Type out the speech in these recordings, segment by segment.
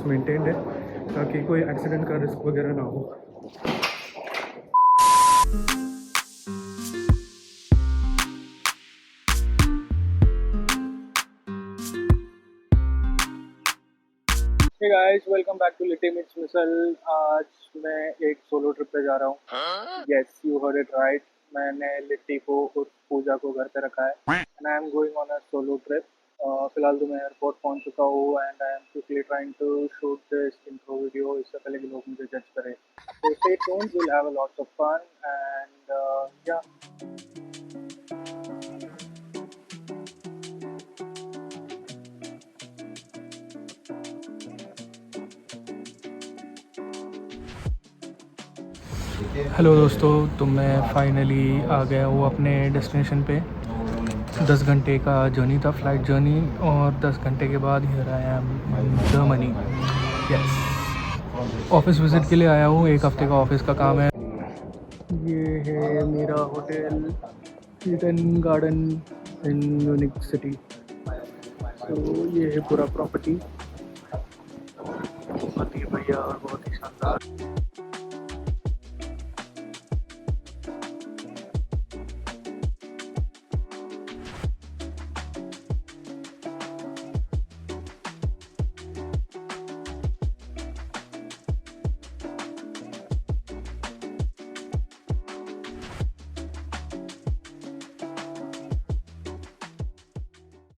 Maintained है ताकि कोई एक्सीडेंट का रिस्क वगैरह ना हो। Hey guys, welcome back to Little Mitts Missal. आज मैं एक सोलो ट्रिप पे जा रहा हूँ। Yes, you heard it right. मैंने लिट्टी को और पूजा को घर पे रखा है and I am going on a solo trip. फिलहाल तो मैं एयरपोर्ट पहुंच चुका हूँ and I am quickly trying to shoot this intro video इससे पहले कि लोग मुझे जज करें। So stay tuned, we will have a lots of fun and yeah. Hello दोस्तों, तो मैं फाइनली आ गया हूँ अपने डेस्टिनेशन पे। 10 घंटे का जर्नी था, फ्लाइट जर्नी, और 10 घंटे के बाद here I am Germany. Yes, office visit के लिए आया हूँ। एक हफ्ते का ऑफिस का काम है। ये है मेरा hotel, Eden garden in Munich city. तो ये है पूरा प्रॉपर्टी, बहुत ही बढ़िया और बहुत ही शानदार।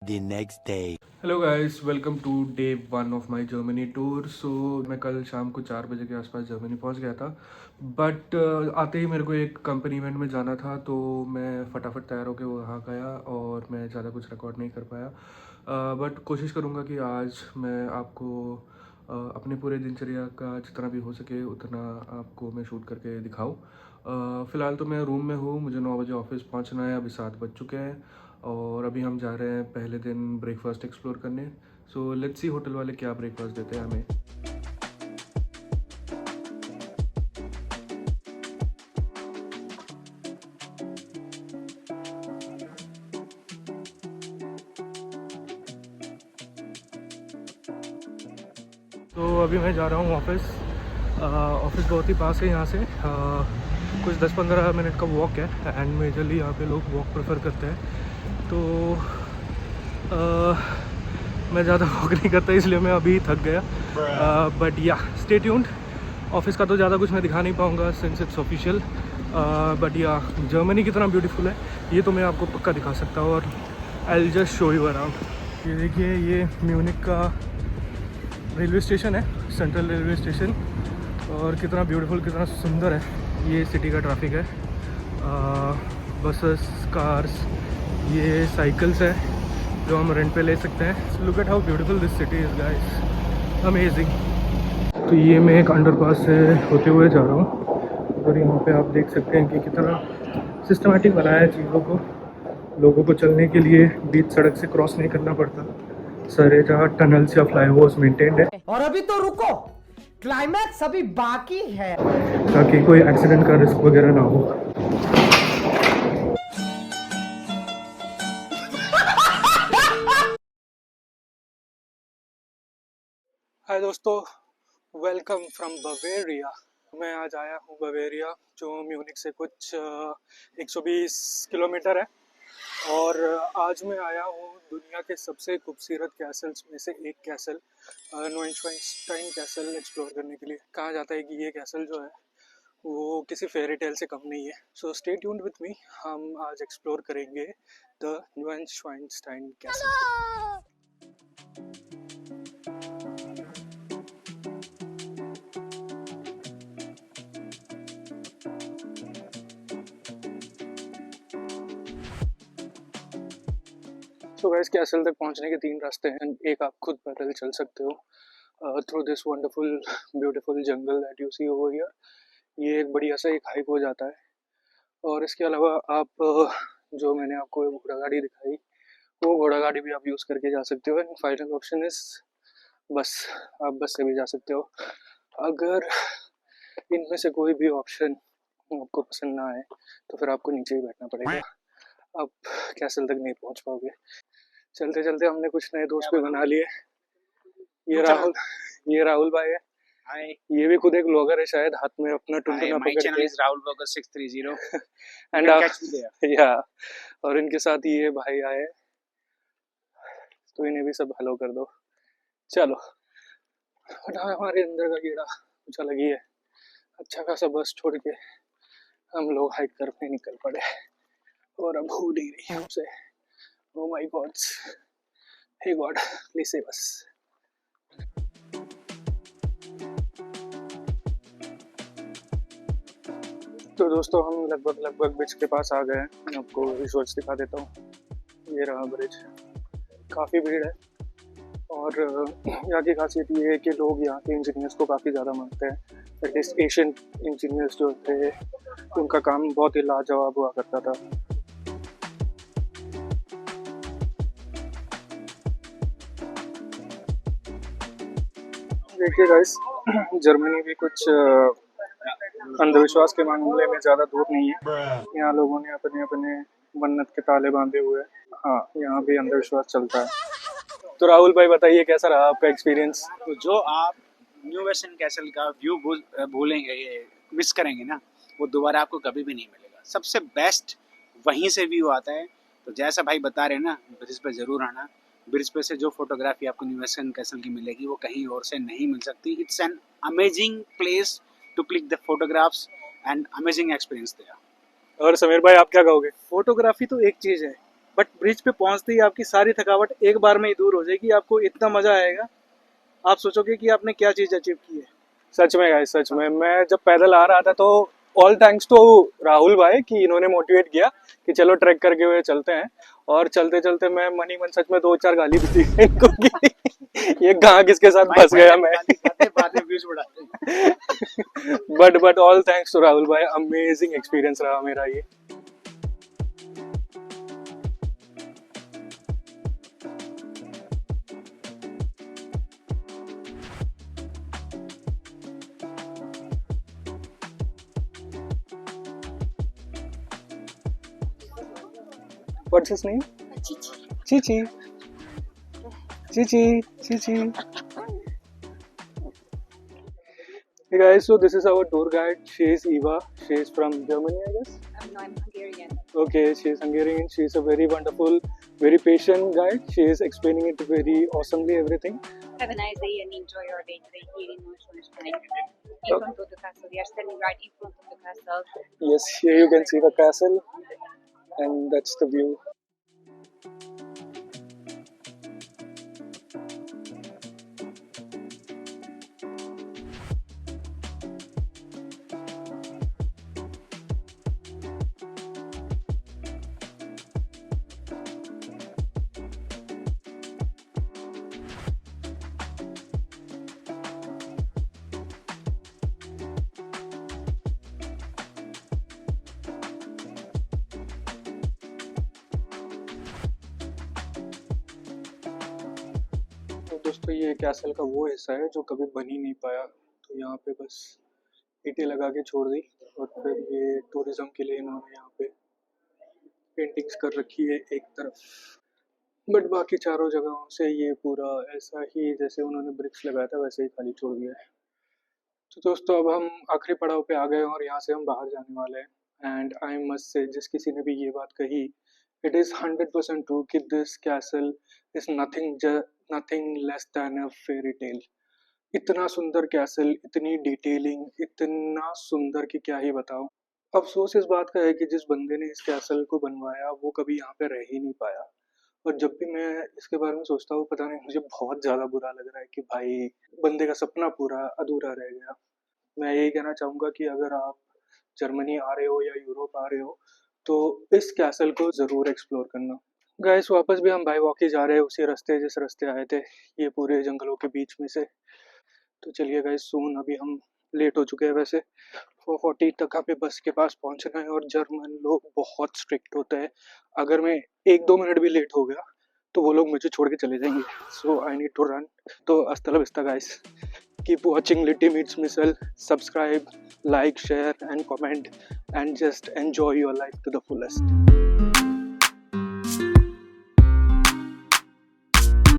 The next day. Hello guys, welcome to day 1 of my Germany tour. So मैं कल शाम को 4 बजे के आसपास जर्मनी पहुंच गया था, बट आते ही मेरे को एक कंपनी इवेंट में जाना था, तो मैं फटाफट तैयार होकर वहाँ गया और मैं ज़्यादा कुछ रिकॉर्ड नहीं कर पाया। बट कोशिश करूँगा कि आज मैं आपको अपने पूरे दिनचर्या का जितना भी हो सके उतना आपको मैं शूट करके दिखाऊँ। फ़िलहाल तो मैं रूम में हूँ, मुझे 9 बजे ऑफिस पहुँचना है, अभी 7 बज चुके हैं और अभी हम जा रहे हैं पहले दिन ब्रेकफास्ट एक्सप्लोर करने। सो लेट्स सी होटल वाले क्या ब्रेकफास्ट देते हैं हमें। तो अभी मैं जा रहा हूँ ऑफिस। ऑफिस बहुत ही पास है यहाँ से, कुछ 10-15 मिनट का वॉक है एंड मेजरली यहाँ पे लोग वॉक प्रेफर करते हैं। तो मैं ज़्यादा वॉक नहीं करता, इसलिए मैं अभी थक गया। बट या, स्टे ट्यून्ड। ऑफिस का तो ज़्यादा कुछ मैं दिखा नहीं पाऊँगा सिंस इट्स ऑफिशियल, बट या जर्मनी कितना ब्यूटीफुल है ये तो मैं आपको पक्का दिखा सकता हूँ और I will just show you around. ये देखिए, ये म्यूनिक का रेलवे स्टेशन है, सेंट्रल रेलवे स्टेशन, और कितना ब्यूटीफुल, कितना सुंदर है। ये सिटी का ट्रैफिक है, बसेस, कार्स, ये साइकिल्स है जो हम रेंट पे ले सकते हैं। Look at how beautiful this city is guys, amazing. तो ये मैं एक अंडरपास से होते हुए जा रहा हूँ और यहाँ पे आप देख सकते हैं कि कितना सिस्टमेटिक बनाया है चीज़ों को। लोगों को चलने के लिए बीच सड़क से क्रॉस नहीं करना पड़ता। सारे जहाँ टनल्स या फ्लाईओवर्स मेंटेन्ड है, और अभी तो रुको, क्लाइमैक्स अभी बाकी है, ताकि कोई एक्सीडेंट का रिस्क वगैरह ना हो। हाय दोस्तों, वेलकम फ्रॉम बवेरिया। मैं आज आया हूँ बवेरिया, जो म्यूनिक से कुछ 120 किलोमीटर है, और आज मैं आया हूँ दुनिया के सबसे खूबसूरत कैसल्स में से एक कैसल, नोइनश्वाइनस्टाइन कैसल एक्सप्लोर करने के लिए। कहा जाता है कि ये कैसल जो है वो किसी फेरी टेल से कम नहीं है। सो स्टे ट्यून्ड विथ मी, हम आज एक्सप्लोर करेंगे द नोइनश्वाइनस्टाइन कैसल। तो गाइस, कैसल तक पहुंचने के 3 रास्ते हैं। एक, आप खुद पैदल चल सकते हो through this wonderful beautiful jungle that you see over here. ये एक बढ़िया सा एक हाइक हो जाता है, और इसके अलावा आप जो मैंने आपको घोड़ा गाड़ी दिखाई, वो घोड़ा गाड़ी भी आप यूज़ करके जा सकते हो। एंड फाइनल ऑप्शन इज बस, आप बस से भी जा सकते हो। अगर इनमें से कोई भी ऑप्शन आपको पसंद ना आए तो फिर आपको नीचे ही बैठना पड़ेगा, आप कैसल तक नहीं पहुंच पाओगे। चलते चलते हमने कुछ नए दोस्त भी बना लिए। ये राहुल, ये राहुल भाई है, Hi, ये भी खुद एक ब्लॉगर है शायद, हाथ में अपना टुनटुना my पकड़ channel के। is Rahul Vlogger 630. You and can catch me there. या और इनके साथ ये भाई आए, तो इन्हें भी सब हेलो कर दो। चलो हटा हमारे अंदर का कीड़ा कुछ अलग ही है। अच्छा खासा बस छोड़ के हम लोग हाइक करने निकल पड़े और अब हो नहीं रही हमसे। Oh my God, hey God please save us. तो दोस्तों हम लगभग ब्रिज के पास आ गए हैं। मैं आपको विजुअल्स दिखा देता हूँ। ये रहा ब्रिज, काफ़ी भीड़ है और यहाँ की खासियत ये है कि लोग यहाँ के इंजीनियर्स को काफ़ी ज़्यादा मानते हैं। एटलीस्ट एशियन इंजीनियर्स जो थे उनका काम बहुत ही लाजवाब हुआ करता था। देखिए गाइस, जर्मनी भी कुछ अंधविश्वास के मामले में ज़्यादा दूर नहीं है। यहाँ लोगों ने अपने अपने मन्नत के ताले बांधे हुए हैं। हाँ, यहाँ भी अंधविश्वास चलता है। तो राहुल भाई बताइए कैसा रहा आपका एक्सपीरियंस? तो जो आप न्यू वेस्टर्न कैसल का व्यू भूलेंगे, ये मिस करेंगे ना, वो दोबारा आपको कभी भी नहीं मिलेगा। सबसे बेस्ट वहीं से व्यू आता है। तो जैसा भाई बता रहे हैं ना, ब्रिज पे ज़रूर आना। ब्रिज पे से जो फोटोग्राफी आपको न्यू वेस्टर्न कैसल की मिलेगी वो कहीं और से नहीं मिल सकती। It's an amazing place to click the photographs and amazing experience there. और समीर भाई आप क्या कहोगे? फोटोग्राफी तो एक चीज़ है, बट ब्रिज पे पहुंचते ही आपकी सारी थकावट एक बार में ही दूर हो जाएगी। आपको इतना मज़ा आएगा, आप सोचोगे कि आपने क्या चीज़ अचीव की है। सच में गाइस, सच में मैं जब पैदल आ रहा था तो ऑल थैंक्स टू राहुल भाई कि इन्होंने मोटिवेट किया कि चलो ट्रैक करके हुए चलते हैं। और चलते चलते मैं मनी मन सच में 2-4 गाली भी दी इनको कि ये कहाँ किसके साथ फंस गया मैं। व्यूज बढ़ाते but all thanks to Rahul भाई, अमेजिंग एक्सपीरियंस रहा मेरा ये। What's his name? Chichi. Chichi. Hey guys, so this is our tour guide. She is Eva. She is from Germany, I guess. No, I'm Hungarian. Okay, she is Hungarian. She is a very wonderful, very patient guide. She is explaining it very awesomely everything. Have a nice day and enjoy your day today here in Neuschwanstein. In front of the castle. We are standing right in front of the castle. Yes, here you can see the castle, and that's the view. तो दोस्तों ये castle का वो हिस्सा है जो कभी बन ही नहीं पाया। तो यहाँ पे बस ईंटें लगा के छोड़ दी और फिर ये टूरिज्म के लिए इन्होंने यहाँ पे पेंटिंग्स कर रखी है एक तरफ। बट बाकी चारों जगहों से ये पूरा ऐसा ही जैसे उन्होंने ब्रिक्स लगाया था वैसे ही खाली छोड़ दिया है। तो दोस्तों अब हम आखिरी पड़ाव पे आ गए और यहाँ से हम बाहर जाने वाले हैं। एंड आई मस्ट से, जिस किसी ने भी ये बात कही, इट इज़ 100% ट्रू कि this castle is nothing less than a fairy tale. इतना सुंदर कैसल, इतनी डिटेलिंग, इतना सुंदर कि क्या ही बताऊं। अफसोस इस बात का है कि जिस बंदे ने इस कैसल को बनवाया वो कभी यहाँ पे रह ही नहीं पाया। और जब भी मैं इसके बारे में सोचता हूँ, पता नहीं मुझे बहुत ज़्यादा बुरा लग रहा है कि भाई बंदे का सपना पूरा अधूरा रह गया। मैं यही कहना चाहूँगा कि अगर आप जर्मनी आ रहे हो या यूरोप आ रहे हो तो इस कैसल को ज़रूर एक्सप्लोर करना। गाइस वापस भी हम बाय वॉक ही जा रहे हैं उसी रास्ते जिस रास्ते आए थे, ये पूरे जंगलों के बीच में से। तो चलिए गाइस, सून अभी हम लेट हो चुके हैं वैसे। 4:40 तक हमें बस के पास पहुंचना है और जर्मन लोग बहुत स्ट्रिक्ट होते हैं। अगर मैं 1-2 मिनट भी लेट हो गया तो वो लोग मुझे छोड़ के चले जाएंगे। सो आई नीड टू रन। तो हasta la vista guys, keep watching Litty Meets Missile, subscribe, like, share and comment and just enjoy your life to the fullest.